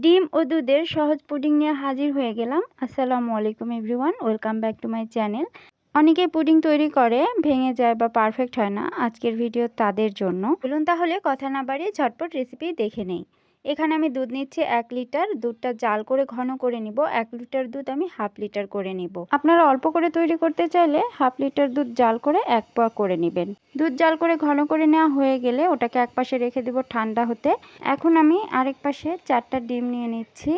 ডিম ও দুধের সহজ পুডিং নিয়ে হাজির হয়ে গেলাম। আসসালামু আলাইকুম everyone, welcome back to my channel. অনেকেই পুডিং তৈরি করে ভেঙে যায় বা পারফেক্ট হয় না। আজকের ভিডিও তাদের জন্য। বলুন তাহলে কথা না বাড়িয়ে ঝটপট রেসিপি দেখে নেই। এখানে আমি দুধ নিচ্ছি 1 লিটার। দুধটা জাল করে ঘন করে নিব। 1 লিটার দুধ আমি হাফ লিটার করে নিব। আপনারা অল্প করে তৈরি করতে চাইলে হাফ লিটার দুধ জাল করে 1 পোয়া করে নেবেন। দুধ জাল করে ঘন করে নেওয়া হয়ে গেলে ওটাকে এক পাশে রেখে দেব ঠান্ডা হতে। এখন আমি আরেক পাশে 4টা ডিম নিয়ে নিচ্ছি।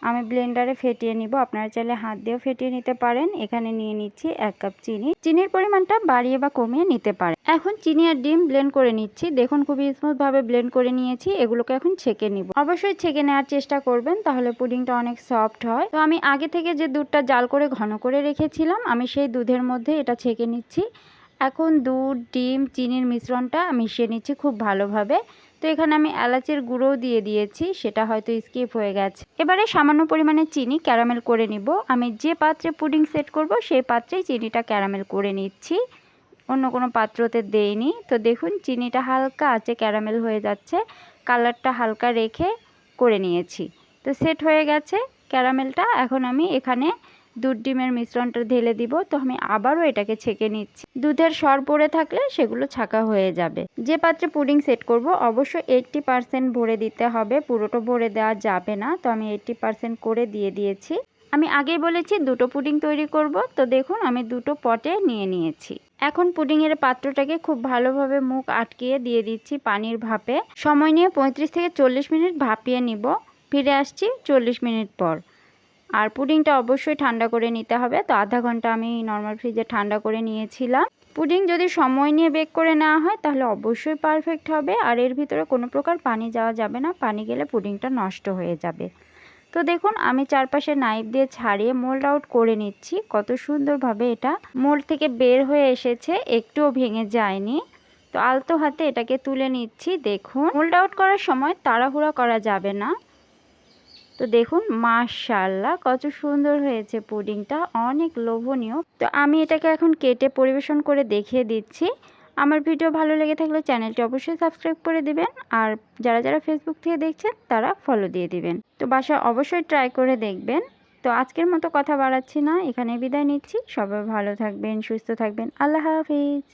আমি ব্লেন্ডারে ফেটিয়ে নিব, আপনারা চাইলে হাত দিয়েও ফেটিয়ে নিতে পারেন। এখানে নিয়ে নিচ্ছি 1 কাপ চিনি। চিনির পরিমাণটা বাড়িয়ে বা কমিয়ে নিতে পারেন। এখন চিনি আর ডিম ব্লেন্ড করে নিচ্ছি। দেখুন খুবই স্মুথ ভাবে ব্লেন্ড করে নিয়েছি। এগুলোকে এখন ছেঁকে নিব। অবশ্যই ছেঁকে নেওয়ার চেষ্টা করবেন, তাহলে পুডিংটা অনেক সফট হয়। তো আমি আগে থেকে যে দুধটা জাল করে ঘন করে রেখেছিলাম, আমি সেই দুধের মধ্যে এটা ছেঁকে নিচ্ছি। এখন দুধ, ডিম, চিনির মিশ্রণটা মিশিয়ে নিচ্ছি খুব ভালোভাবে। তো এখানে আমি এলাচের গুঁড়োও দিয়ে দিয়েছি, সেটা হয়তো স্কিপ হয়ে গেছে। এবারে সামান্য পরিমাণে চিনি ক্যারামেল করে নিব। আমি যে পাত্রে পুডিং সেট করব সেই পাত্রেই চিনিটা ক্যারামেল করে নিচ্ছি, অন্য কোনো পাত্রতে দেইনি। তো দেখুন চিনিটা হালকা আছে ক্যারামেল হয়ে যাচ্ছে, কালারটা হালকা রেখে করে নিয়েছি। তো সেট হয়ে গেছে ক্যারামেলটা। এখন আমি এখানে দুধ ডিমের মিশ্রণটা ঢেলে দিব। তো আমি আবারও এটাকে ছেঁকে নিচ্ছি। দুধের সর পড়ে থাকলে সেগুলো ছাঁকা হয়ে যাবে। যে পাত্রে পুডিং সেট করব অবশ্যই 80% ভরে দিতে হবে, পুরোটা ভরে দেওয়া যাবে না। তো আমি 80% করে দিয়ে দিয়েছি। আমি আগেই বলেছি দুটো পুডিং তৈরি করব। তো দেখুন আমি দুটো পটে নিয়ে নিয়েছি। এখন পুডিংয়ের পাত্রটাকে খুব ভালোভাবে মুখ আটকিয়ে দিয়ে দিচ্ছি পানির ভাপে। সময় নিয়ে 35 থেকে 40 মিনিট ভাপিয়ে নিব। ফিরে আসছি 40 মিনিট পর। আর পুডিংটা অবশ্যই ঠান্ডা করে নিতে হবে। তো আধা ঘন্টা আমি নর্মাল ফ্রিজে ঠান্ডা করে নিয়েছিলাম। পুডিং যদি সময় নিয়ে বেক করে নেওয়া হয় তাহলে অবশ্যই পারফেক্ট হবে। আর এর ভিতরে কোনো প্রকার পানি যাওয়া যাবে না, পানি গেলে পুডিংটা নষ্ট হয়ে যাবে। তো দেখুন আমি চারপাশে নাইফ দিয়ে ছাড়িয়ে মোল্ড আউট করে নিচ্ছি। কত সুন্দরভাবে এটা মোল্ড থেকে বের হয়ে এসেছে, একটুও ভেঙে যায়নি। তো আলতো হাতে এটাকে তুলে নিচ্ছি। দেখুন মোল্ড আউট করার সময় তাড়াহুড়া করা যাবে না। তো দেখুন মাশাআল্লাহ কত সুন্দর হয়েছে পুডিংটা, অনেক লোভনীয়। তো আমি এটাকে এখন কেটে পরিবেশন করে দেখিয়ে দিচ্ছি। আমার ভিডিও ভালো লেগে থাকলে চ্যানেলটি অবশ্যই সাবস্ক্রাইব করে দিবেন। আর যারা যারা ফেসবুক থেকে দেখছেন তারা ফলো দিয়ে দিবেন। তো বাসায় অবশ্যই ট্রাই করে দেখবেন। তো আজকের মতো কথা বাড়াচ্ছি না, এখানে বিদায় নিচ্ছি। সবাই ভালো থাকবেন, সুস্থ থাকবেন। আল্লাহ হাফিজ।